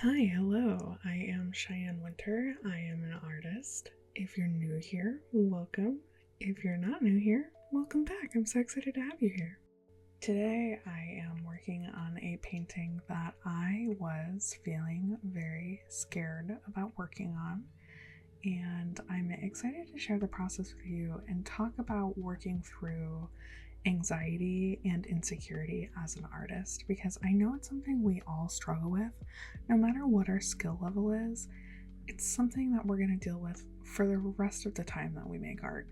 Hi, hello. I am Cheyenne Winter. I am an artist. If you're new here, welcome. If you're not new here, welcome back. I'm so excited to have you here. Today, I am working on a painting that I was feeling very scared about working on, and I'm excited to share the process with you and talk about working through anxiety and insecurity as an artist, because I know it's something we all struggle with, no matter what our skill level is. It's something that we're going to deal with for the rest of the time that we make art,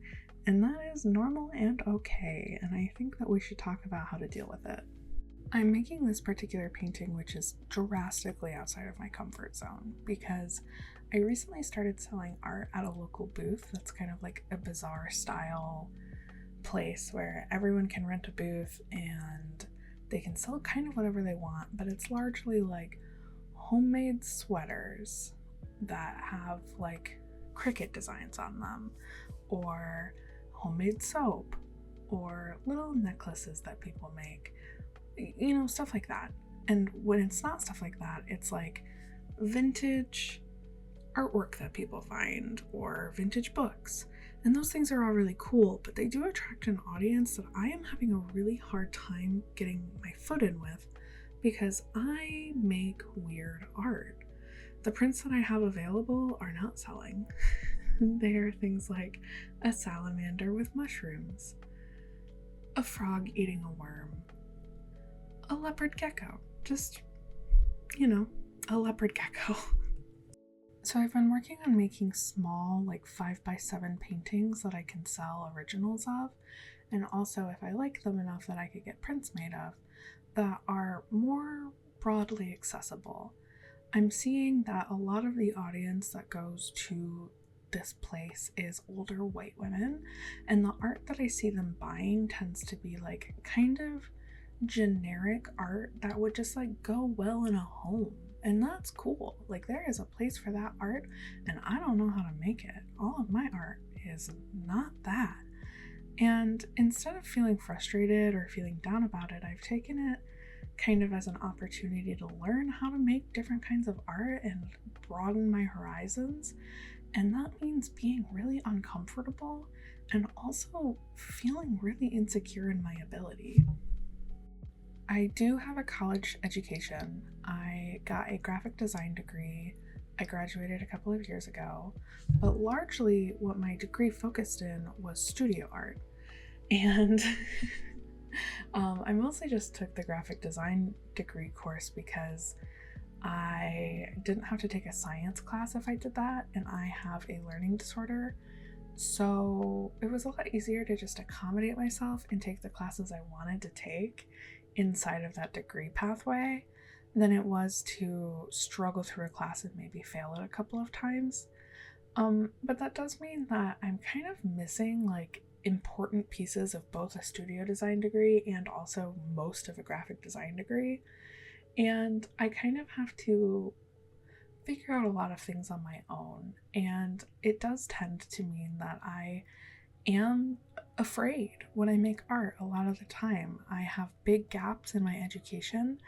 and that is normal and okay, and I think that we should talk about how to deal with it. I'm making this particular painting, which is drastically outside of my comfort zone, because I recently started selling art at a local booth that's kind of like a bazaar style place where everyone can rent a booth and they can sell kind of whatever they want, but it's largely like homemade sweaters that have like cricket designs on them, or homemade soap, or little necklaces that people make, stuff like that. And when it's not stuff like that, it's like vintage artwork that people find or vintage books. And those things are all really cool, but they do attract an audience that I am having a really hard time getting my foot in with, because I make weird art. The prints that I have available are not selling. They are things like a salamander with mushrooms, a frog eating a worm, a leopard gecko. Just, a leopard gecko. So I've been working on making small, like 5x7 paintings that I can sell originals of, and also if I like them enough that I could get prints made of, that are more broadly accessible. I'm seeing that a lot of the audience that goes to this place is older white women, and the art that I see them buying tends to be like kind of generic art that would just like go well in a home. And that's cool. Like, there is a place for that art, and I don't know how to make it. All of my art is not that. And instead of feeling frustrated or feeling down about it, I've taken it kind of as an opportunity to learn how to make different kinds of art and broaden my horizons. And that means being really uncomfortable and also feeling really insecure in my ability. I do have a college education. I got a graphic design degree. I graduated a couple of years ago, but largely what my degree focused in was studio art. And I mostly just took the graphic design degree course because I didn't have to take a science class if I did that, and I have a learning disorder. So it was a lot easier to just accommodate myself and take the classes I wanted to take inside of that degree pathway than it was to struggle through a class and maybe fail it a couple of times. But that does mean that I'm kind of missing like important pieces of both a studio design degree and also most of a graphic design degree. And I kind of have to figure out a lot of things on my own. And it does tend to mean that I am afraid when I make art a lot of the time. I have big gaps in my education,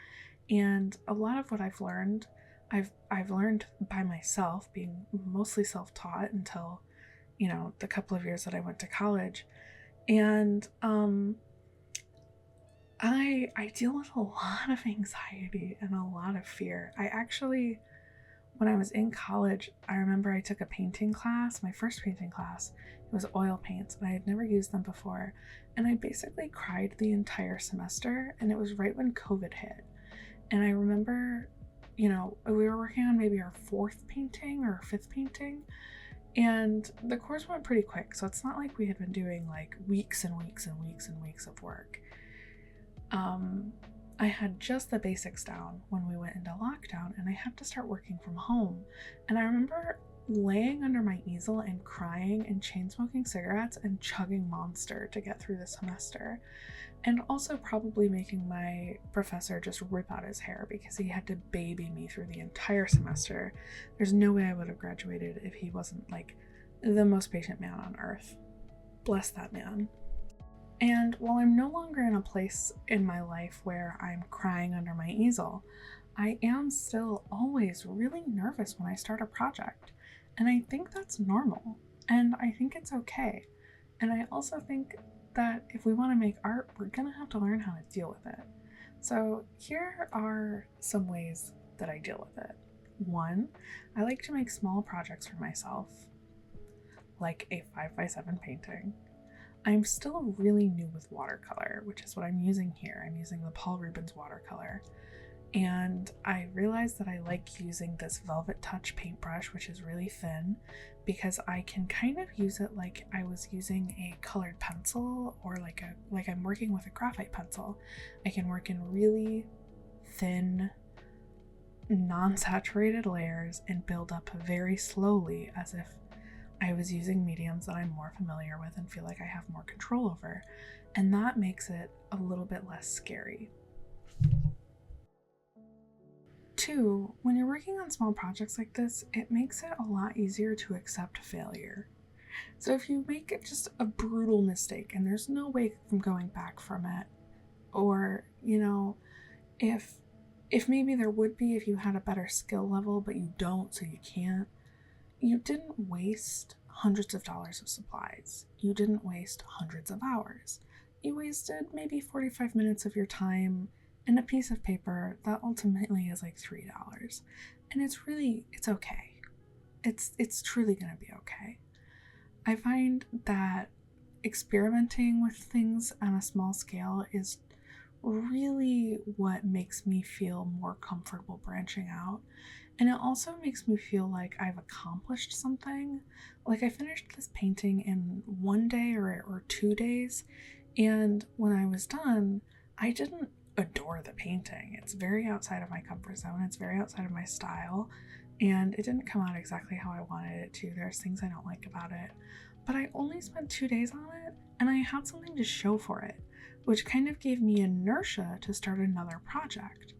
and a lot of what I've learned by myself, being mostly self-taught until the couple of years that I went to college. And I deal with a lot of anxiety and a lot of fear. When I was in college, I remember I took a painting class, my first painting class. It was oil paints, and I had never used them before. And I basically cried the entire semester, and it was right when COVID hit. And I remember, we were working on maybe our fourth painting or fifth painting, and the course went pretty quick. So it's not like we had been doing like weeks and weeks and weeks and weeks of work. I had just the basics down when we went into lockdown, and I had to start working from home. And I remember laying under my easel and crying and chain smoking cigarettes and chugging Monster to get through the semester. And also probably making my professor just rip out his hair because he had to baby me through the entire semester. There's no way I would have graduated if he wasn't like the most patient man on earth. Bless that man. And while I'm no longer in a place in my life where I'm crying under my easel, I am still always really nervous when I start a project, and I think that's normal, and I think it's okay. And I also think that if we want to make art, we're gonna have to learn how to deal with it. So here are some ways that I deal with it. One, I like to make small projects for myself, like a 5x7 painting. I'm still really new with watercolor, which is what I'm using here. I'm using the Paul Rubens watercolor. And I realized that I like using this Velvet Touch paintbrush, which is really thin, because I can kind of use it like I was using a colored pencil, or like I'm working with a graphite pencil. I can work in really thin, non-saturated layers and build up very slowly, as if I was using mediums that I'm more familiar with and feel like I have more control over. And that makes it a little bit less scary. Two, when you're working on small projects like this, it makes it a lot easier to accept failure. So if you make it just a brutal mistake and there's no way from going back from it, or, if maybe there would be if you had a better skill level, but you don't, so you can't, you didn't waste hundreds of dollars of supplies. You didn't waste hundreds of hours. You wasted maybe 45 minutes of your time and a piece of paper that ultimately is like $3. And it's okay. It's truly gonna be okay. I find that experimenting with things on a small scale is really what makes me feel more comfortable branching out. And it also makes me feel like I've accomplished something. Like I finished this painting in 1 day or 2 days, and when I was done, I didn't adore the painting. It's very outside of my comfort zone. It's very outside of my style, and it didn't come out exactly how I wanted it to. There's things I don't like about it, but I only spent 2 days on it, and I had something to show for it, which kind of gave me inertia to start another project.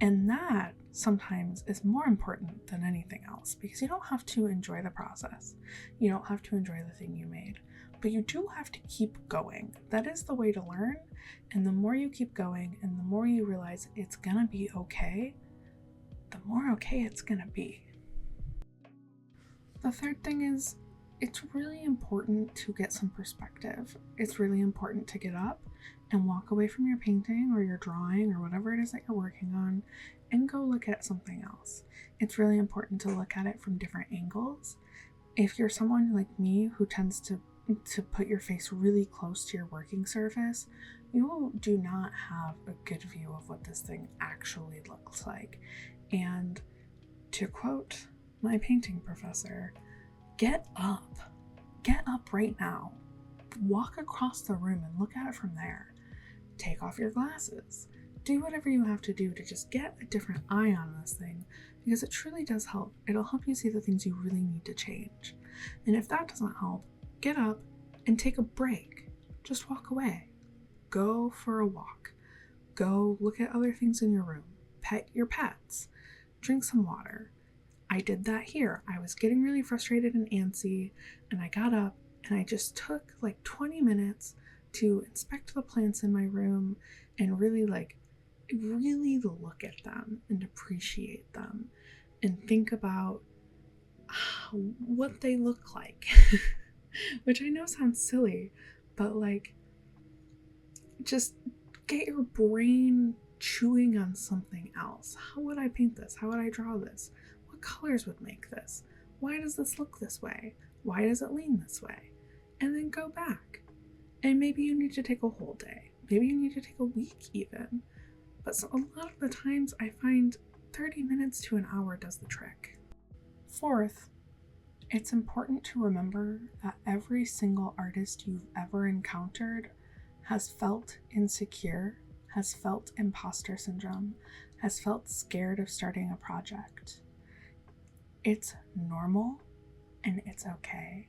And that sometimes is more important than anything else, because you don't have to enjoy the process. You don't have to enjoy the thing you made, but you do have to keep going. That is the way to learn. And the more you keep going and the more you realize it's gonna be okay, the more okay it's gonna be. The third thing is, it's really important to get some perspective. It's really important to get up and walk away from your painting or your drawing or whatever it is that you're working on and go look at something else. It's really important to look at it from different angles. If you're someone like me who tends to put your face really close to your working surface, you do not have a good view of what this thing actually looks like. And to quote my painting professor, get up right now. Walk across the room and look at it from there. Take off your glasses. Do whatever you have to do to just get a different eye on this thing, because it truly does help. It'll help you see the things you really need to change. And if that doesn't help, get up and take a break. Just walk away. Go for a walk. Go look at other things in your room. Pet your pets. Drink some water. I did that here. I was getting really frustrated and antsy, and I got up and I just took like 20 minutes to inspect the plants in my room and really look at them and appreciate them and think about what they look like. Which I know sounds silly, but just get your brain chewing on something else. How would I paint this? How would I draw this? What colors would make this? Why does this look this way? Why does it lean this way? And then go back. And maybe you need to take a whole day. Maybe you need to take a week even. But a lot of the times I find 30 minutes to an hour does the trick. Fourth, it's important to remember that every single artist you've ever encountered has felt insecure, has felt imposter syndrome, has felt scared of starting a project. It's normal and it's okay.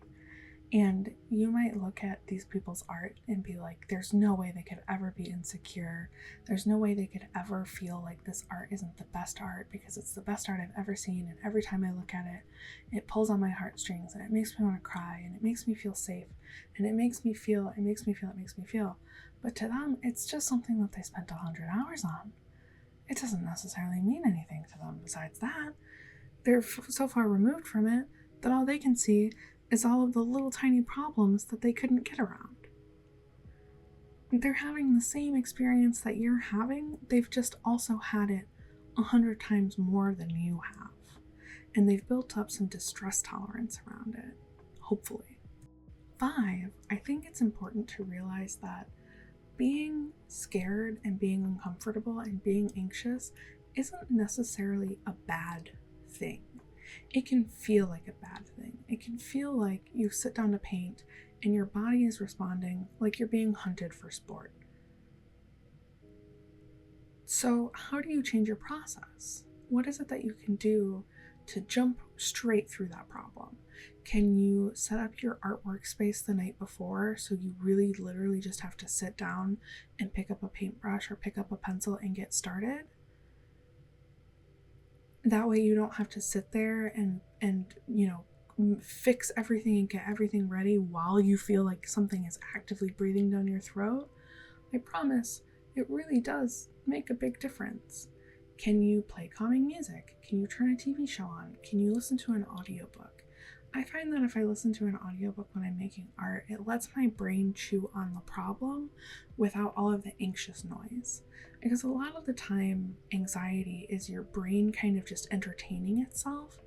And you might look at these people's art and be like, there's no way they could ever be insecure. There's no way they could ever feel like this art isn't the best art, because it's the best art I've ever seen. And every time I look at it, it pulls on my heartstrings and it makes me want to cry and it makes me feel safe and it makes me feel. But to them, it's just something that they spent 100 hours on. it doesn't necessarily mean anything to them. Besides that, they're so far removed from it that all they can see is all of the little tiny problems that they couldn't get around. They're having the same experience that you're having, they've just also had it 100 times more than you have. And they've built up some distress tolerance around it, hopefully. 5, I think it's important to realize that being scared and being uncomfortable and being anxious isn't necessarily a bad thing. It can feel like a bad thing. It can feel like you sit down to paint and your body is responding like you're being hunted for sport. So how do you change your process? What is it that you can do to jump straight through that problem? Can you set up your art workspace the night before so you really literally just have to sit down and pick up a paintbrush or pick up a pencil and get started? That way you don't have to sit there and fix everything and get everything ready while you feel like something is actively breathing down your throat. I promise it really does make a big difference. Can you play calming music? Can you turn a TV show on? Can you listen to an audiobook? I find that if I listen to an audiobook when I'm making art, it lets my brain chew on the problem without all of the anxious noise. Because a lot of the time, anxiety is your brain kind of just entertaining itself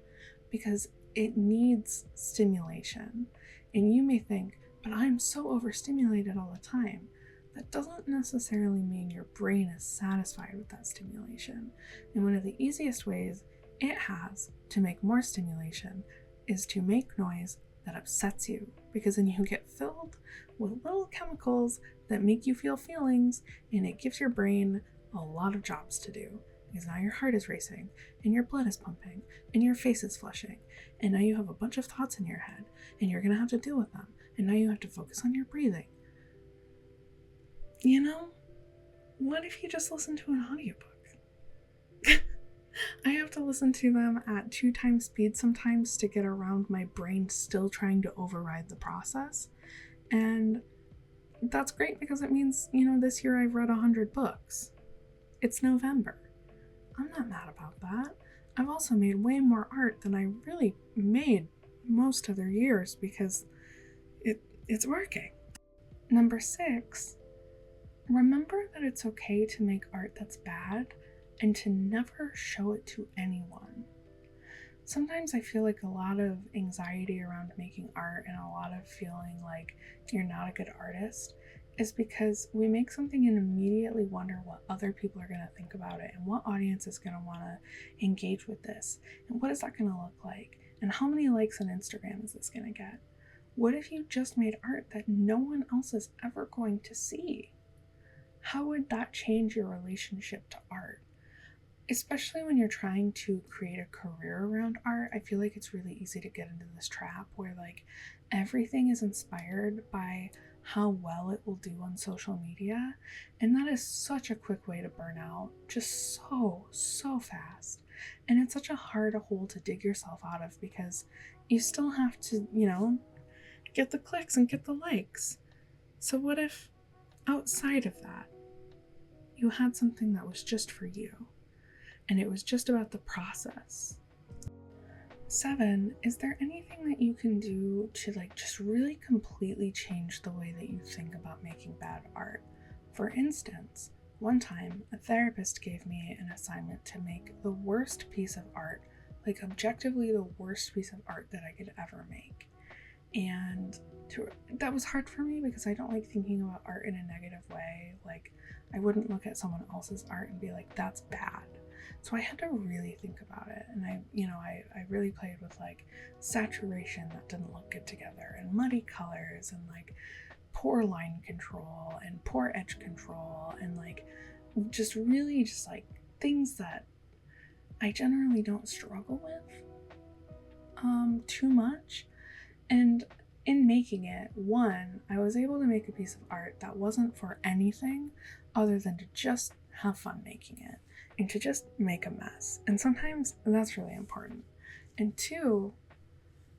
because it needs stimulation. And you may think, but I'm so overstimulated all the time. That doesn't necessarily mean your brain is satisfied with that stimulation. And one of the easiest ways it has to make more stimulation is to make noise that upsets you, because then you get filled with little chemicals that make you feel feelings, and it gives your brain a lot of jobs to do. Because now your heart is racing, and your blood is pumping, and your face is flushing, and now you have a bunch of thoughts in your head, and you're going to have to deal with them, and now you have to focus on your breathing. You know, what if you just listen to an audiobook? I have to listen to them at 2 times speed sometimes to get around my brain still trying to override the process. And that's great because it means, this year I've read 100 books. It's November. I'm not mad about that. I've also made way more art than I really made most other years because it's working. Number 6, remember that it's okay to make art that's bad and to never show it to anyone. Sometimes I feel like a lot of anxiety around making art and a lot of feeling like you're not a good artist is because we make something and immediately wonder what other people are going to think about it and what audience is going to want to engage with this and what is that going to look like and how many likes on Instagram is this going to get. What if you just made art that no one else is ever going to see? How would that change your relationship to art? Especially when you're trying to create a career around art, I feel like it's really easy to get into this trap where like everything is inspired by how well it will do on social media, and that is such a quick way to burn out, just so fast. And it's such a hard hole to dig yourself out of because you still have to, get the clicks and get the likes. So what if outside of that, you had something that was just for you? And it was just about the process. 7, is there anything that you can do to just really completely change the way that you think about making bad art? For instance, one time a therapist gave me an assignment to make the worst piece of art, objectively the worst piece of art that I could ever make. And that was hard for me because I don't like thinking about art in a negative way. I wouldn't look at someone else's art and be like, that's bad. So I had to really think about it, and I really played with saturation that didn't look good together, and muddy colors, and poor line control, and poor edge control, and just things that I generally don't struggle with too much. And in making it, I was able to make a piece of art that wasn't for anything other than to just have fun making it and to just make a mess. And sometimes that's really important. And 2,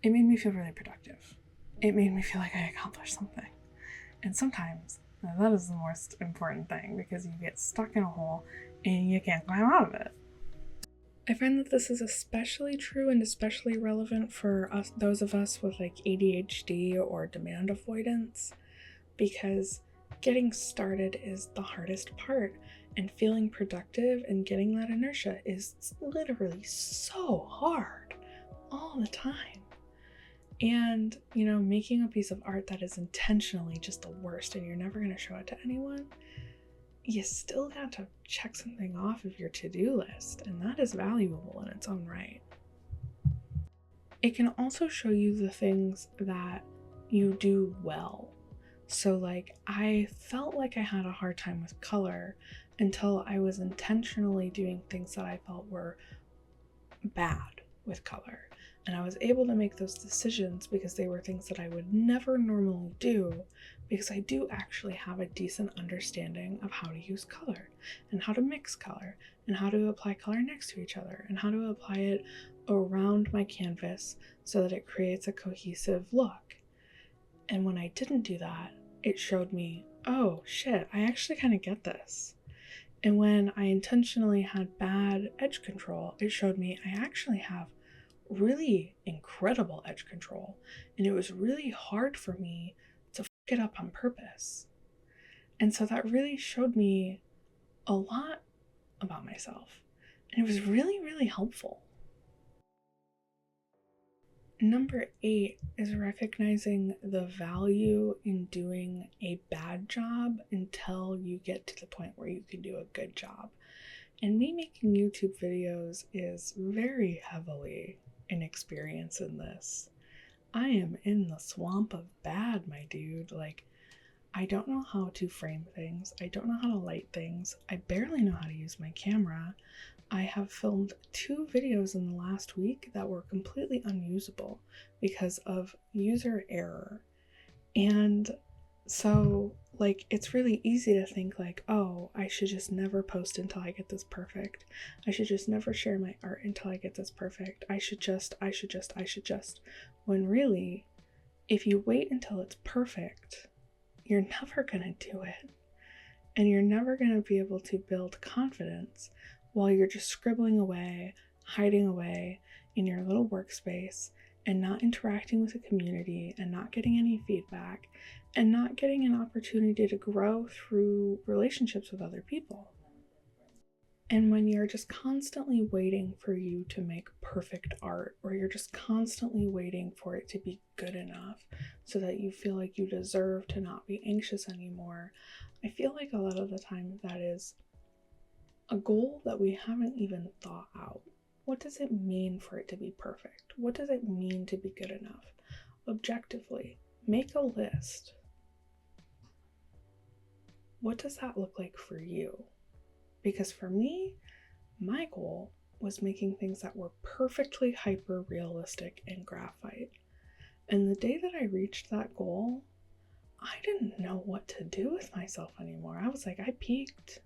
it made me feel really productive. It made me feel like I accomplished something. And sometimes that is the most important thing, because you get stuck in a hole and you can't climb out of it. I find that this is especially true and especially relevant for us, those of us with like ADHD or demand avoidance, because getting started is the hardest part, and feeling productive and getting that inertia is literally so hard all the time. And, you know, making a piece of art that is intentionally just the worst and you're never going to show it to anyone, you still got to check something off of your to-do list, and that is valuable in its own right. It can also show you the things that you do well. So like, I felt like I had a hard time with color until I was intentionally doing things that I felt were bad with color. And I was able to make those decisions because they were things that I would never normally do, because I do actually have a decent understanding of how to use color and how to mix color and how to apply color next to each other and how to apply it around my canvas so that it creates a cohesive look. And when I didn't do that, it showed me, oh shit, I actually kind of get this. And when I intentionally had bad edge control, it showed me I actually have really incredible edge control, and it was really hard for me to f it up on purpose. And so that really showed me a lot about myself, and it was really, really helpful. Number 8 is recognizing the value in doing a bad job until you get to the point where you can do a good job. And me making YouTube videos is very heavily an experience in this. I am in the swamp of bad, my dude. Like, I don't know how to frame things. I don't know how to light things. I barely know how to use my camera. I have filmed 2 videos in the last week that were completely unusable because of user error. And so, like, it's really easy to think like, oh, I should just never post until I get this perfect. I should just never share my art until I get this perfect. I should just. When really, if you wait until it's perfect, you're never gonna do it. And you're never gonna be able to build confidence while you're just scribbling away, hiding away in your little workspace and not interacting with the community and not getting any feedback and not getting an opportunity to grow through relationships with other people. And when you're just constantly waiting for you to make perfect art, or you're just constantly waiting for it to be good enough so that you feel like you deserve to not be anxious anymore, I feel like a lot of the time that is a goal that we haven't even thought out. What does it mean for it to be perfect? What does it mean to be good enough? Objectively, make a list. What does that look like for you? Because for me, my goal was making things that were perfectly hyper realistic in graphite. And the day that I reached that goal, I didn't know what to do with myself anymore. I was like, I peaked.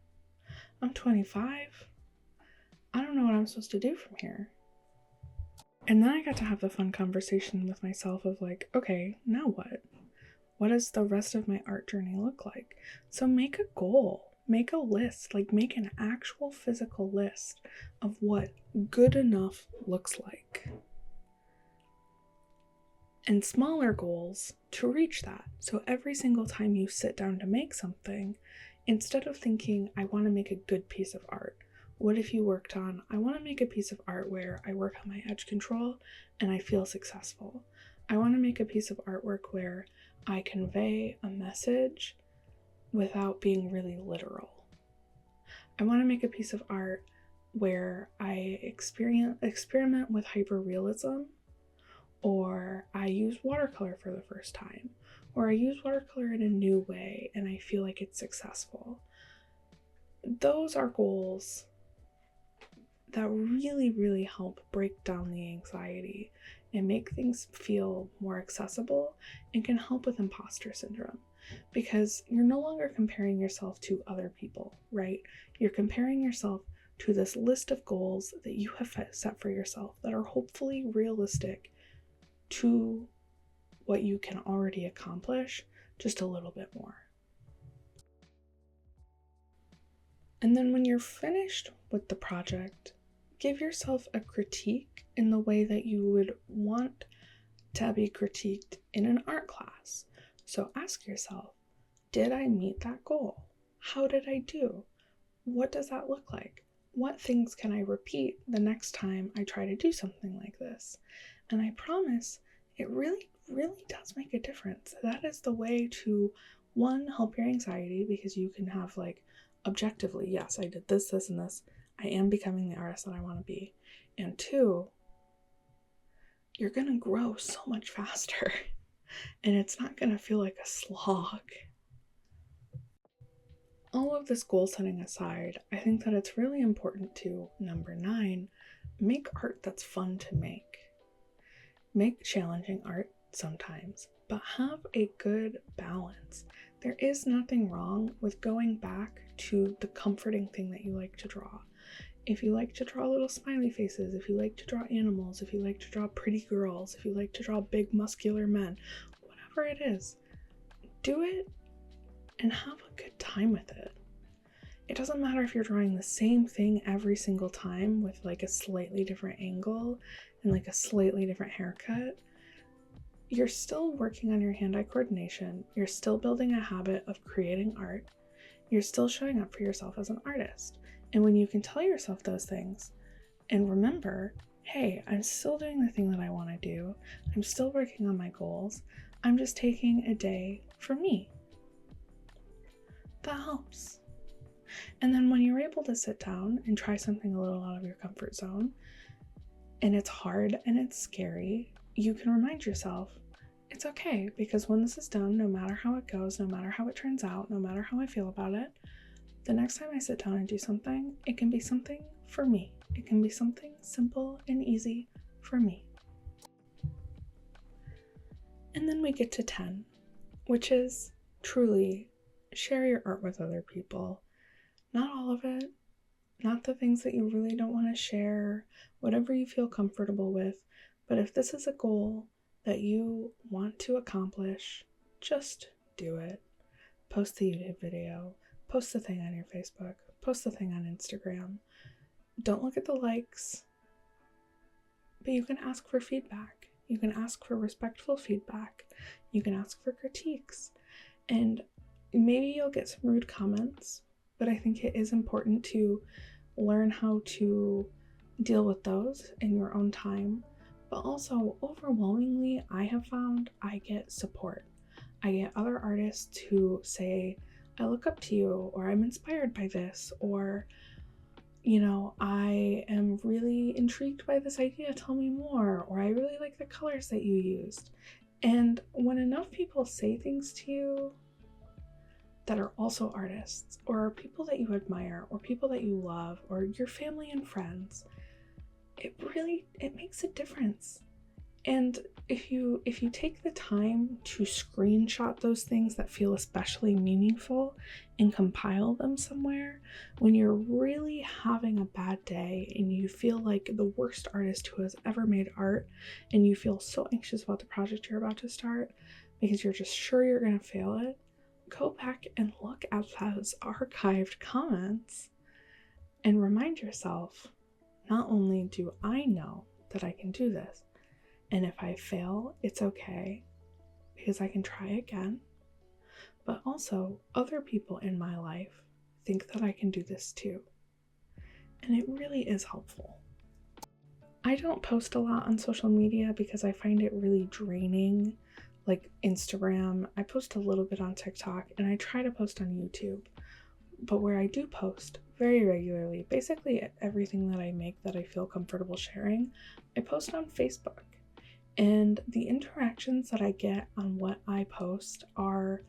I'm 25. I don't know what I'm supposed to do from here. And then I got to have the fun conversation with myself of like, okay, now what? What does the rest of my art journey look like? So make a goal, make a list, like make an actual physical list of what good enough looks like. And smaller goals to reach that. So every single time you sit down to make something, instead of thinking, I want to make a good piece of art, what if you worked on, I want to make a piece of art where I work on my edge control and I feel successful. I want to make a piece of artwork where I convey a message without being really literal. I want to make a piece of art where I experiment with hyperrealism, or I use watercolor for the first time, or I use watercolor in a new way and I feel like it's successful. Those are goals that really, really help break down the anxiety and make things feel more accessible and can help with imposter syndrome, because you're no longer comparing yourself to other people, right? You're comparing yourself to this list of goals that you have set for yourself that are hopefully realistic to what you can already accomplish, just a little bit more. And then when you're finished with the project, give yourself a critique in the way that you would want to be critiqued in an art class. So ask yourself, did I meet that goal? How did I do? What does that look like? What things can I repeat the next time I try to do something like this? And I promise it really, really does make a difference. That is the way to, one, help your anxiety, because you can have like objectively, yes, I did this, this, and this. I am becoming the artist that I want to be. And two, you're going to grow so much faster and it's not going to feel like a slog. All of this goal setting aside, I think that it's really important to, number 9, make art that's fun to make. Make challenging art sometimes, but have a good balance. There is nothing wrong with going back to the comforting thing that you like to draw. If you like to draw little smiley faces, if you like to draw animals, if you like to draw pretty girls, if you like to draw big muscular men, whatever it is, do it and have a good time with it. It doesn't matter if you're drawing the same thing every single time with like a slightly different angle and like a slightly different haircut. You're still working on your hand-eye coordination. You're still building a habit of creating art. You're still showing up for yourself as an artist. And when you can tell yourself those things and remember, hey, I'm still doing the thing that I want to do. I'm still working on my goals. I'm just taking a day for me. That helps. And then when you're able to sit down and try something a little out of your comfort zone, and it's hard and it's scary, you can remind yourself, it's okay, because when this is done, no matter how it goes, no matter how it turns out, no matter how I feel about it, the next time I sit down and do something, it can be something for me. It can be something simple and easy for me. And then we get to 10, which is truly share your art with other people. Not all of it, not the things that you really don't want to share, whatever you feel comfortable with. But if this is a goal that you want to accomplish, just do it. Post the YouTube video, post the thing on your Facebook, post the thing on Instagram. Don't look at the likes, but you can ask for feedback. You can ask for respectful feedback. You can ask for critiques. And maybe you'll get some rude comments, but I think it is important to learn how to deal with those in your own time. But also, overwhelmingly, I have found I get support. I get other artists who say, I look up to you, or I'm inspired by this, or, you know, I am really intrigued by this idea, tell me more, or I really like the colors that you used. And when enough people say things to you that are also artists, or people that you admire, or people that you love, or your family and friends, it makes a difference. And if you take the time to screenshot those things that feel especially meaningful and compile them somewhere, when you're really having a bad day and you feel like the worst artist who has ever made art, and you feel so anxious about the project you're about to start because you're just sure you're going to fail it, go back and look at those archived comments and remind yourself, not only do I know that I can do this, and if I fail, it's okay, because I can try again, but also other people in my life think that I can do this too. And it really is helpful. I don't post a lot on social media because I find it really draining, like Instagram. I post a little bit on TikTok, and I try to post on YouTube. But where I do post very regularly, basically everything that I make that I feel comfortable sharing, I post on Facebook. And the interactions that I get on what I post are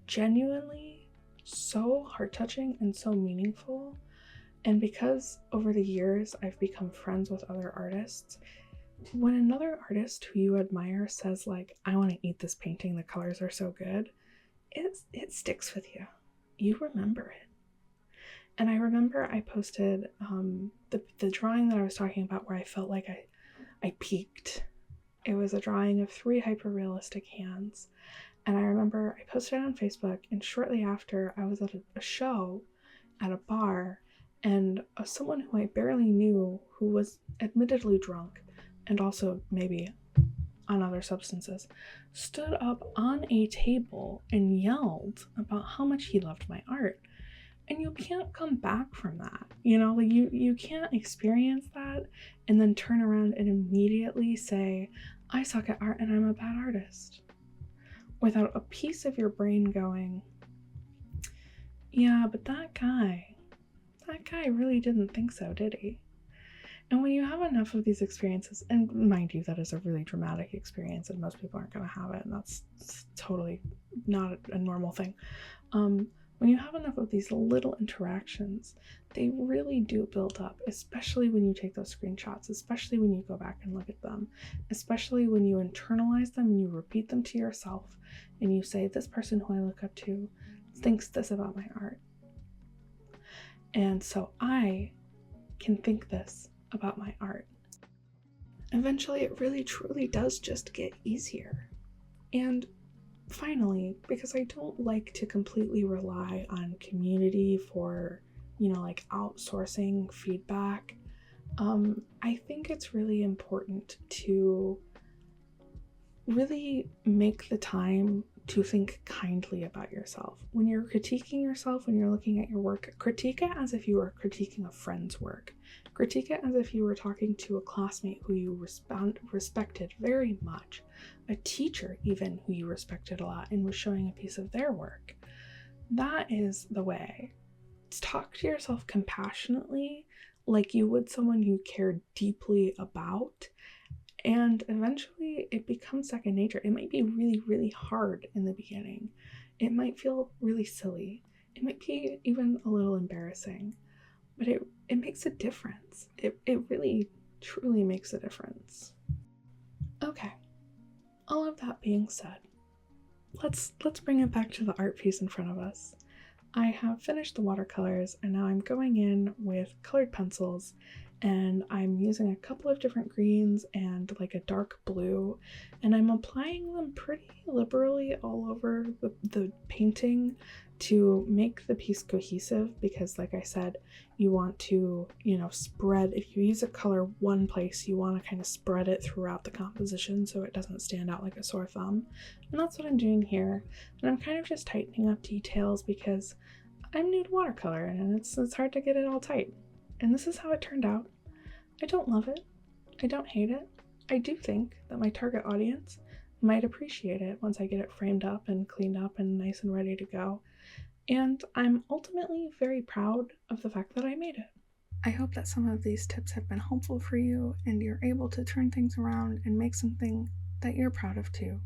genuinely so heart-touching and so meaningful. And because over the years I've become friends with other artists, when another artist who you admire says like, I want to eat this painting, the colors are so good, it sticks with you. You remember it. And I remember I posted the drawing that I was talking about where I felt like I peaked. It was a drawing of 3 hyper-realistic hands. And I remember I posted it on Facebook, and shortly after I was at a show at a bar, And someone who I barely knew, who was admittedly drunk and also maybe on other substances, stood up on a table and yelled about how much he loved my art. And you can't come back from that. Like you can't experience that and then turn around and immediately say, I suck at art and I'm a bad artist, without a piece of your brain going, yeah, but that guy really didn't think so, did he? And when you have enough of these experiences, and mind you, that is a really dramatic experience and most people aren't going to have it, and that's totally not a normal thing. When you have enough of these little interactions, they really do build up, especially when you take those screenshots, especially when you go back and look at them, especially when you internalize them and you repeat them to yourself and you say, this person who I look up to thinks this about my art. And so I can think this about my art. Eventually, it really truly does just get easier. And finally, because I don't like to completely rely on community for, like outsourcing feedback, I think it's really important to really make the time to think kindly about yourself. When you're critiquing yourself, when you're looking at your work, critique it as if you were critiquing a friend's work. Critique it as if you were talking to a classmate who you respected very much, a teacher even who you respected a lot and was showing a piece of their work. That is the way. Talk to yourself compassionately, like you would someone you cared deeply about. And eventually it becomes second nature. It might be really, really hard in the beginning. It might feel really silly. It might be even a little embarrassing, but it makes a difference. It really, truly makes a difference. Okay, all of that being said, let's bring it back to the art piece in front of us. I have finished the watercolors and now I'm going in with colored pencils, and I'm using a couple of different greens and like a dark blue, and I'm applying them pretty liberally all over the painting to make the piece cohesive, because like I said, you want to, spread, if you use a color one place, you want to kind of spread it throughout the composition so it doesn't stand out like a sore thumb. And that's what I'm doing here. And I'm kind of just tightening up details because I'm new to watercolor and it's hard to get it all tight. And this is how it turned out. I don't love it. I don't hate it. I do think that my target audience might appreciate it once I get it framed up and cleaned up and nice and ready to go. And I'm ultimately very proud of the fact that I made it. I hope that some of these tips have been helpful for you and you're able to turn things around and make something that you're proud of too.